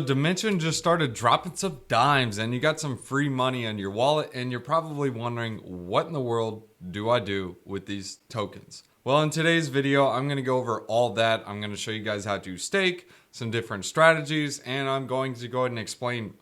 Dimension just started dropping some dimes and you got some free money on your wallet, and you're probably wondering, what in the world do I do with these tokens? Well, in today's video, I'm going to go over all that. I'm going to show you guys how to stake, some different strategies, and I'm going to go ahead and explain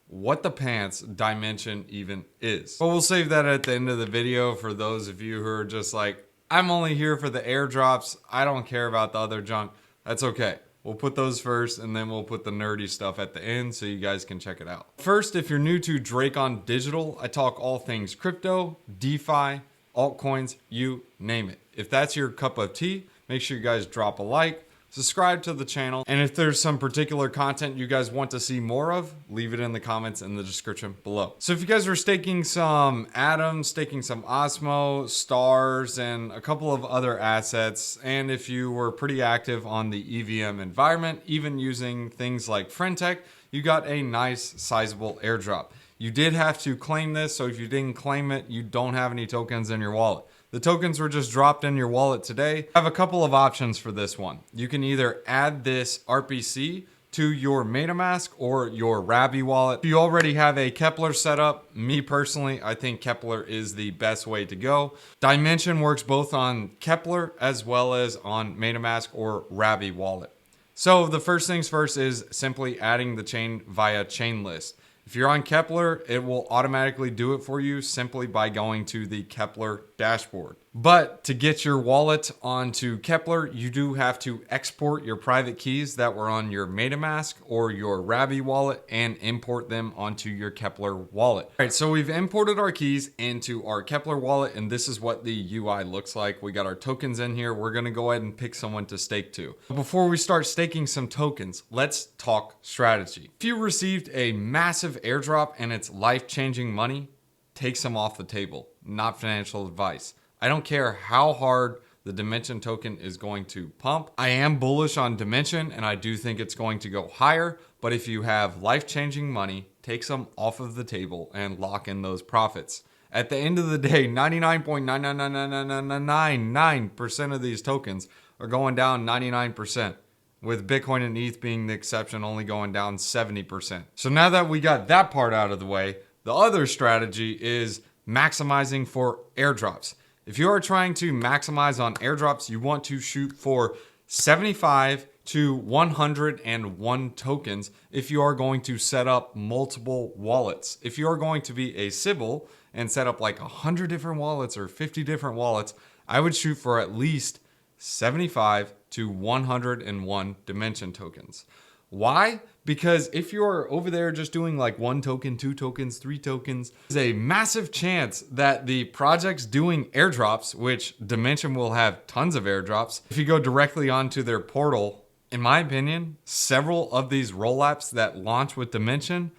what the pants Dimension even is. But we'll save that at the end of the video for those of you who are just like, I'm only here for the airdrops, I don't care about the other junk. That's okay. We'll put those first, and then we'll put the nerdy stuff at the end so you guys can check it out. First, if you're new to Drakon Digital, I talk all things crypto, DeFi, altcoins, you name it. If that's your cup of tea, make sure you guys drop a like, subscribe to the channel, and if there's some particular content you guys want to see more of, leave it in the comments in the description below. So if you guys were staking some atoms, staking some Osmo, stars, and a couple of other assets, and if you were pretty active on the EVM environment, even using things like Friendtech, you got a nice sizable airdrop. You did have to claim this, so if you didn't claim it, you don't have any tokens in your wallet. The tokens were just dropped in your wallet today. I have a couple of options for this one. You can either add this RPC to your MetaMask or your Rabby wallet. If you already have a Kepler set up, me personally, I think Kepler is the best way to go. Dimension works both on Kepler as well as on MetaMask or Rabby wallet. So the first things first is simply adding the chain via Chainlist. If you're on Kepler, it will automatically do it for you simply by going to the Kepler dashboard. But to get your wallet onto Kepler, you do have to export your private keys that were on your MetaMask or your Rabby wallet and import them onto your Kepler wallet. All right, so we've imported our keys into our Kepler wallet, and this is what the UI looks like. We got our tokens in here. We're gonna go ahead and pick someone to stake to. Before we start staking some tokens, let's talk strategy. If you received a massive airdrop and it's life-changing money, take some off the table, not financial advice. I don't care how hard the Dimension token is going to pump. I am bullish on Dimension and I do think it's going to go higher, but if you have life-changing money, take some off of the table and lock in those profits. At the end of the day, 99.9999999% of these tokens are going down 99%, with Bitcoin and ETH being the exception, only going down 70%. So now that we got that part out of the way, the other strategy is maximizing for airdrops. If you are trying to maximize on airdrops, you want to shoot for 75 to 101 tokens if you are going to set up multiple wallets. If you are going to be a Sybil and set up like 100 different wallets or 50 different wallets, I would shoot for at least 75 to 101 Dimension tokens. Why? Because if you're over there just doing like 1 token, 2 tokens, 3 tokens, there's a massive chance that the projects doing airdrops, which Dimension will have tons of airdrops, if you go directly onto their portal, in my opinion, several of these rollups that launch with Dimension,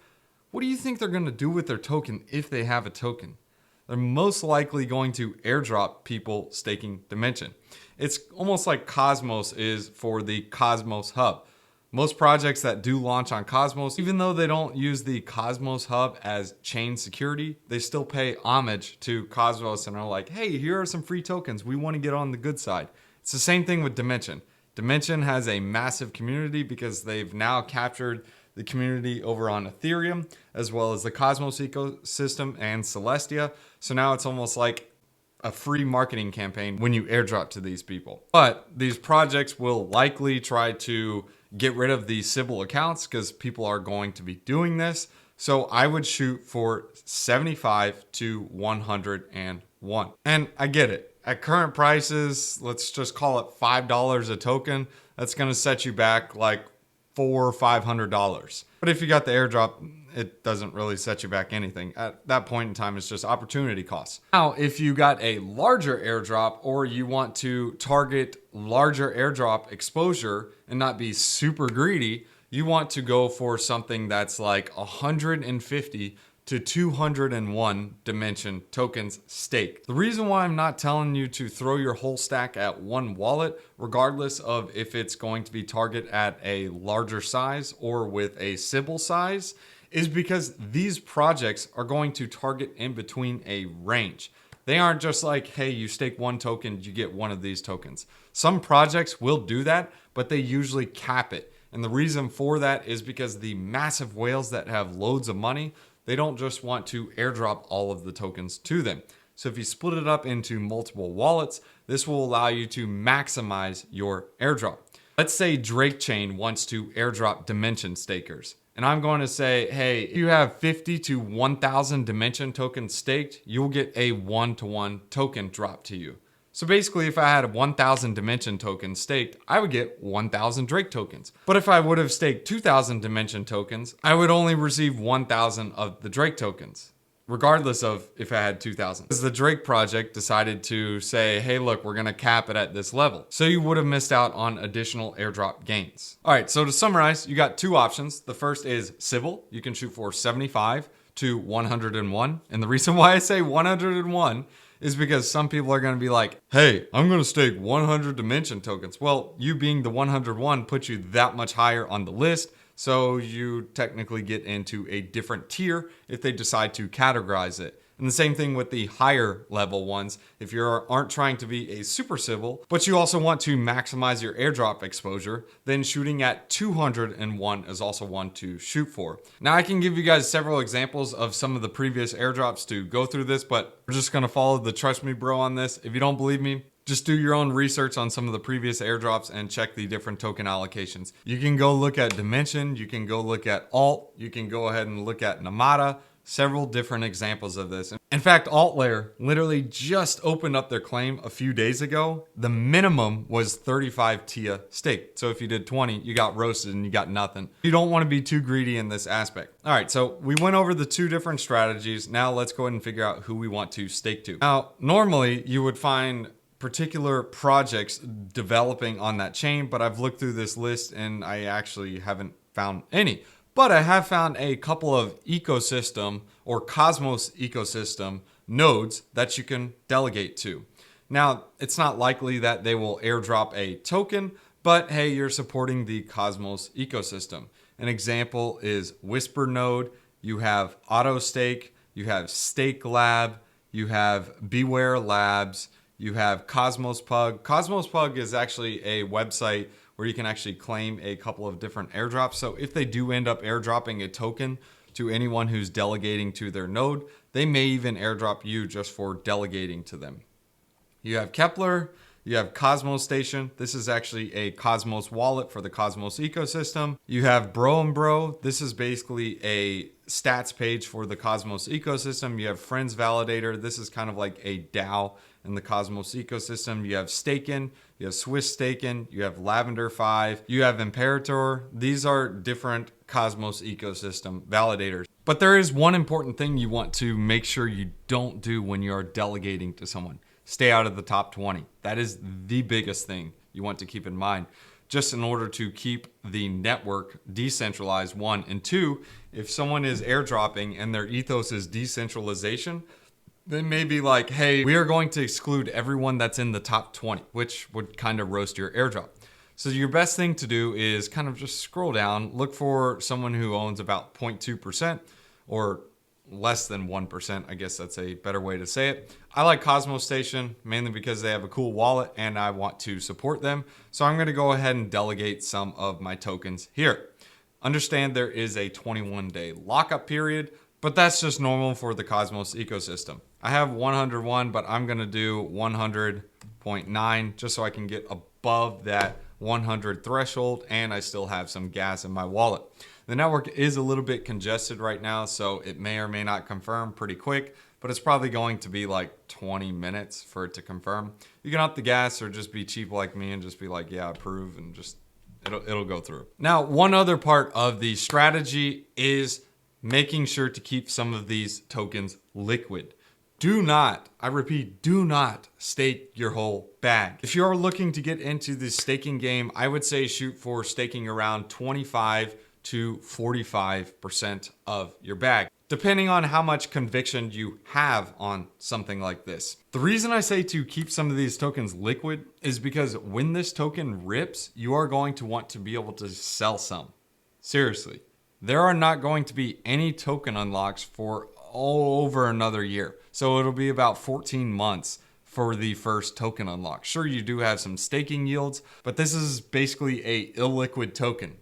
what do you think they're going to do with their token if they have a token? They're most likely going to airdrop people staking Dimension. It's almost like Cosmos is for the Cosmos Hub. Most projects that do launch on Cosmos, even though they don't use the Cosmos Hub as chain security, they still pay homage to Cosmos and are like, hey, here are some free tokens. We want to get on the good side. It's the same thing with Dimension. Dimension has a massive community because they've now captured the community over on Ethereum, as well as the Cosmos ecosystem and Celestia. So now it's almost like a free marketing campaign when you airdrop to these people. But these projects will likely try to get rid of the Sybil accounts because people are going to be doing this. So I would shoot for 75 to 101. And I get it. At current prices, let's just call it $5 a token. That's going to set you back like $400 or $500. But if you got the airdrop, it doesn't really set you back anything. At that point in time, it's just opportunity costs. Now, if you got a larger airdrop or you want to target larger airdrop exposure and not be super greedy, you want to go for something that's like 150 to 201 Dimension tokens staked. The reason why I'm not telling you to throw your whole stack at one wallet, regardless of if it's going to be target at a larger size or with a Sybil size, is because these projects are going to target in between a range. They aren't just like, hey, you stake 1 token, you get 1 of these tokens. Some projects will do that, but they usually cap it. And the reason for that is because the massive whales that have loads of money, they don't just want to airdrop all of the tokens to them. So if you split it up into multiple wallets, this will allow you to maximize your airdrop. Let's say Drake Chain wants to airdrop Dimension stakers. And I'm going to say, hey, if you have 50 to 1,000 Dimension tokens staked, you'll get a 1-to-1 token drop to you. So basically, if I had 1,000 Dimension tokens staked, I would get 1,000 Drake tokens. But if I would have staked 2,000 Dimension tokens, I would only receive 1,000 of the Drake tokens, regardless of if I had 2,000. Because the Drake project decided to say, hey, look, we're going to cap it at this level. So you would have missed out on additional airdrop gains. All right, so to summarize, you got two options. The first is Civil. You can shoot for 75 to 101. And the reason why I say 101 is because some people are going to be like, hey, I'm going to stake 100 Dimension tokens. Well, you being the 101 puts you that much higher on the list. So you technically get into a different tier if they decide to categorize it. And the same thing with the higher level ones. If you aren't trying to be a super civil, but you also want to maximize your airdrop exposure, then shooting at 201 is also one to shoot for. Now I can give you guys several examples of some of the previous airdrops to go through this, but we're just going to follow the trust me bro on this. If you don't believe me, just do your own research on some of the previous airdrops and check the different token allocations. You can go look at Dimension, you can go look at Alt, you can go ahead and look at Namada, several different examples of this. In fact, AltLayer literally just opened up their claim a few days ago. The minimum was 35 TIA stake. So if you did 20, you got roasted and you got nothing. You don't want to be too greedy in this aspect. All right, so we went over the two different strategies. Now let's go ahead and figure out who we want to stake to. Now, normally you would find particular projects developing on that chain, but I've looked through this list and I actually haven't found any. But I have found a couple of ecosystem or Cosmos ecosystem nodes that you can delegate to. Now, it's not likely that they will airdrop a token, but hey, you're supporting the Cosmos ecosystem. An example is Whisper Node, you have AutoStake, you have Stake Lab, you have Beware Labs, you have Cosmos Pug. Cosmos Pug is actually a website where you can actually claim a couple of different airdrops. So if they do end up airdropping a token to anyone who's delegating to their node, they may even airdrop you just for delegating to them. You have Kepler, you have Cosmos Station. This is actually a Cosmos wallet for the Cosmos ecosystem. You have Bro and Bro. This is basically a stats page for the Cosmos ecosystem. You have Friends Validator. This is kind of like a DAO in the Cosmos ecosystem. You have Staken, you have Swiss Staken, you have Lavender 5, you have Imperator. These are different Cosmos ecosystem validators. But there is one important thing you want to make sure you don't do when you are delegating to someone. Stay out of the top 20. That is the biggest thing you want to keep in mind, just in order to keep the network decentralized, one. And two, if someone is airdropping and their ethos is decentralization, they may be like, hey, we are going to exclude everyone that's in the top 20, which would kind of roast your airdrop. So your best thing to do is kind of just scroll down, look for someone who owns about 0.2% or less than 1%. I guess that's a better way to say it. I like Cosmos Station mainly because they have a cool wallet and I want to support them. So I'm going to go ahead and delegate some of my tokens here. Understand there is a 21-day lockup period, but that's just normal for the Cosmos ecosystem. I have 101, but I'm gonna do 100.9 just so I can get above that 100 threshold and I still have some gas in my wallet. The network is a little bit congested right now, so it may or may not confirm pretty quick, but it's probably going to be like 20 minutes for it to confirm. You can up the gas or just be cheap like me and just be like, yeah, approve, and just it'll go through. Now, one other part of the strategy is making sure to keep some of these tokens liquid. Do not, I repeat, do not stake your whole bag. If you're looking to get into the staking game, I would say shoot for staking around 25 to 45% of your bag, depending on how much conviction you have on something like this. The reason I say to keep some of these tokens liquid is because when this token rips, you are going to want to be able to sell some. Seriously. There are not going to be any token unlocks for over another year. So it'll be about 14 months for the first token unlock. Sure, you do have some staking yields, but this is basically a illiquid token.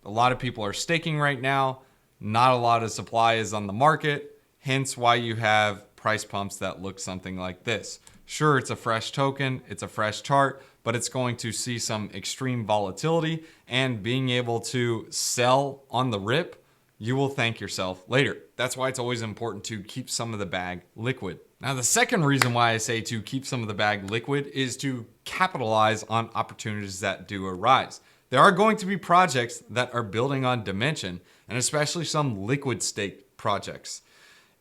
A lot of people are staking right now. Not a lot of supply is on the market, hence why you have price pumps that look something like this. Sure, it's a fresh token, it's a fresh chart, but it's going to see some extreme volatility, and being able to sell on the rip, you will thank yourself later. That's why it's always important to keep some of the bag liquid. Now, the second reason why I say to keep some of the bag liquid is to capitalize on opportunities that do arise. There are going to be projects that are building on Dymension, and especially some liquid stake projects.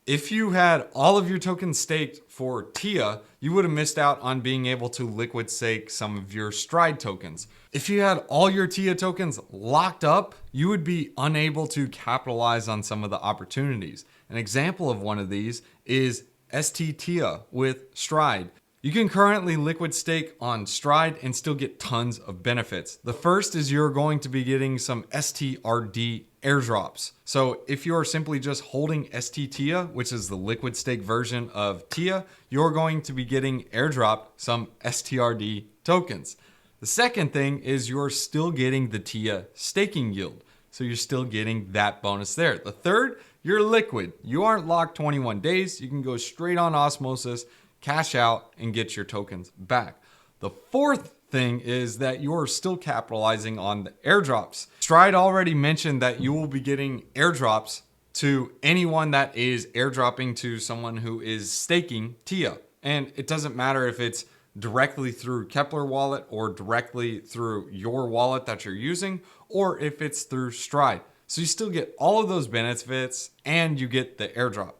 If you had all of your tokens staked for TIA, you would have missed out on being able to liquid stake some of your Stride tokens. If you had all your TIA tokens locked up, you would be unable to capitalize on some of the opportunities. An example of one of these is ST TIA with Stride. You can currently liquid stake on Stride and still get tons of benefits. The first is you're going to be getting some STRD airdrops. So if you're simply just holding ST TIA, which is the liquid stake version of TIA, you're going to be getting airdropped some STRD tokens. The second thing is you're still getting the TIA staking yield. So you're still getting that bonus there. The third, you're liquid. You aren't locked 21 days. You can go straight on osmosis, cash out, and get your tokens back. The fourth thing is that you're still capitalizing on the airdrops. Stride already mentioned that you will be getting airdrops to anyone that is airdropping to someone who is staking TIA. And it doesn't matter if it's directly through Kepler wallet or directly through your wallet that you're using, or if it's through Stride. So you still get all of those benefits and you get the airdrop.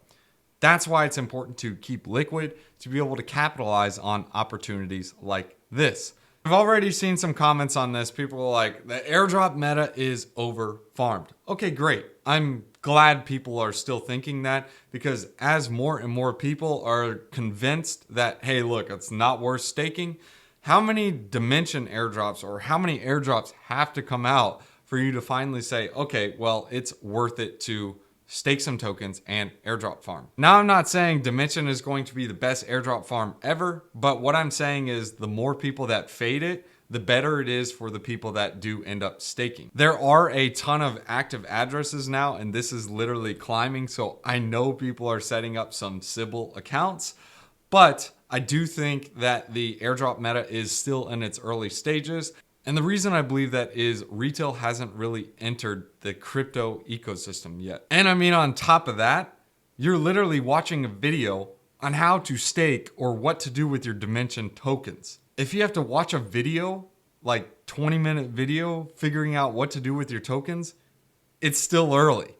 That's why it's important to keep liquid, to be able to capitalize on opportunities like this. I've already seen some comments on this. People are like, the airdrop meta is over farmed. Okay, great. I'm glad people are still thinking that, because as more and more people are convinced that, hey, look, it's not worth staking, how many Dymension airdrops or how many airdrops have to come out for you to finally say, okay, well, it's worth it to stake some tokens and airdrop farm? Now, I'm not saying Dymension is going to be the best airdrop farm ever, but what I'm saying is the more people that fade it, the better it is for the people that do end up staking. There are a ton of active addresses now, and this is literally climbing. So I know people are setting up some Sybil accounts, but I do think that the airdrop meta is still in its early stages. And the reason I believe that is retail hasn't really entered the crypto ecosystem yet. And I mean, on top of that, you're literally watching a video on how to stake or what to do with your Dymension tokens. If you have to watch a video, like 20-minute video, figuring out what to do with your tokens, it's still early.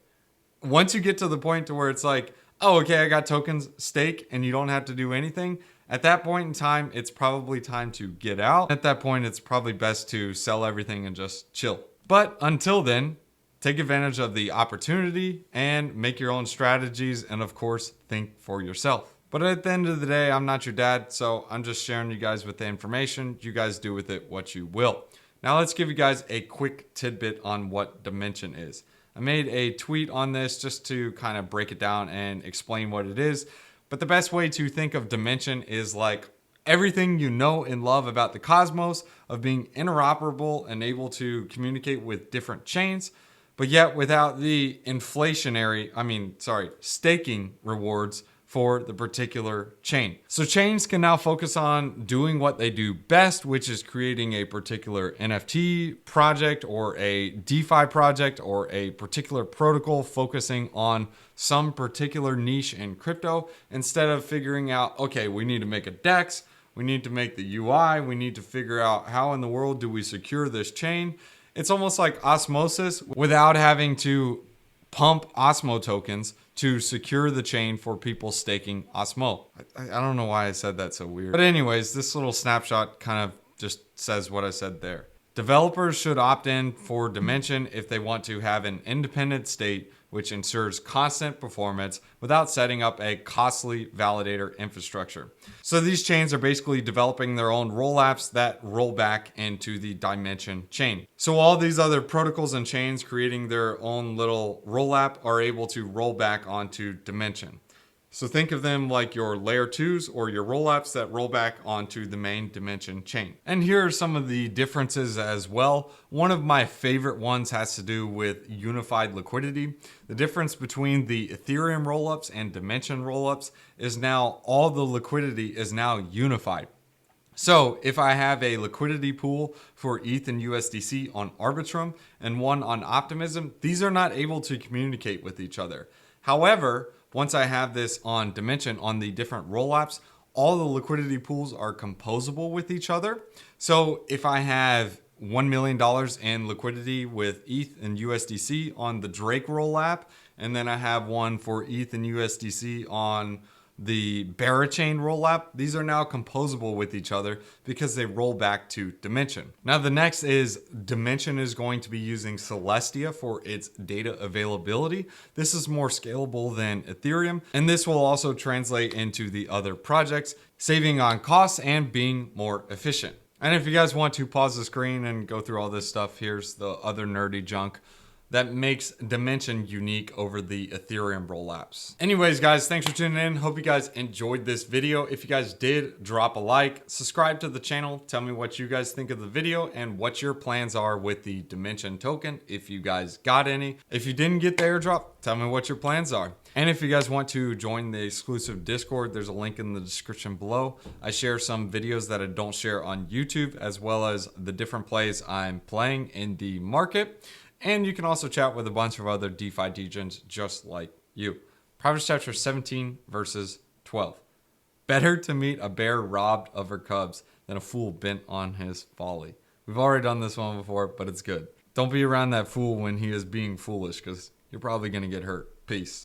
Once you get to the point to where it's like, oh, okay, I got tokens, stake, and you don't have to do anything, at that point in time, it's probably time to get out. At that point, it's probably best to sell everything and just chill. But until then, take advantage of the opportunity and make your own strategies, and of course, think for yourself. But at the end of the day, I'm not your dad, so I'm just sharing you guys with the information. You guys do with it what you will. Now let's give you guys a quick tidbit on what Dymension is. I made a tweet on this just to kind of break it down and explain what it is. But the best way to think of Dymension is like everything you know and love about the cosmos, of being interoperable and able to communicate with different chains, but yet without the staking rewards for the particular chain. So chains can now focus on doing what they do best, which is creating a particular NFT project or a DeFi project or a particular protocol focusing on some particular niche in crypto, instead of figuring out, okay, we need to make a DEX, we need to make the UI, we need to figure out how in the world do we secure this chain. It's almost like osmosis without having to pump Osmo tokens to secure the chain for people staking Osmo. I don't know why I said that so weird. But anyways, this little snapshot kind of just says what I said there. Developers should opt in for Dymension if they want to have an independent state which ensures constant performance without setting up a costly validator infrastructure. So these chains are basically developing their own roll-apps that roll back into the Dymension chain. So all these other protocols and chains creating their own little roll-app are able to roll back onto Dymension. So think of them like your layer 2s or your rollups that roll back onto the main Dymension chain. And here are some of the differences as well. One of my favorite ones has to do with unified liquidity. The difference between the Ethereum rollups and Dymension rollups is now all the liquidity is now unified. So if I have a liquidity pool for ETH and USDC on Arbitrum and one on Optimism, these are not able to communicate with each other. However, once I have this on Dymension on the different rollups, all the liquidity pools are composable with each other. So if I have $1 million in liquidity with ETH and USDC on the Drake rollup, and then I have one for ETH and USDC on the Barachain rollup, these are now composable with each other because they roll back to Dymension. Now the next is Dymension is going to be using Celestia for its data availability. This is more scalable than Ethereum, and this will also translate into the other projects, saving on costs and being more efficient. And if you guys want to pause the screen and go through all this stuff, here's the other nerdy junk that makes Dymension unique over the Ethereum rollups. Anyways, guys, thanks for tuning in. Hope you guys enjoyed this video. If you guys did, drop a like, subscribe to the channel, tell me what you guys think of the video and what your plans are with the Dymension token, if you guys got any. If you didn't get the airdrop, tell me what your plans are. And if you guys want to join the exclusive Discord, there's a link in the description below. I share some videos that I don't share on YouTube, as well as the different plays I'm playing in the market. And you can also chat with a bunch of other DeFi degens just like you. Proverbs chapter 17 verses 12. Better to meet a bear robbed of her cubs than a fool bent on his folly. We've already done this one before, but it's good. Don't be around that fool when he is being foolish, because you're probably going to get hurt. Peace.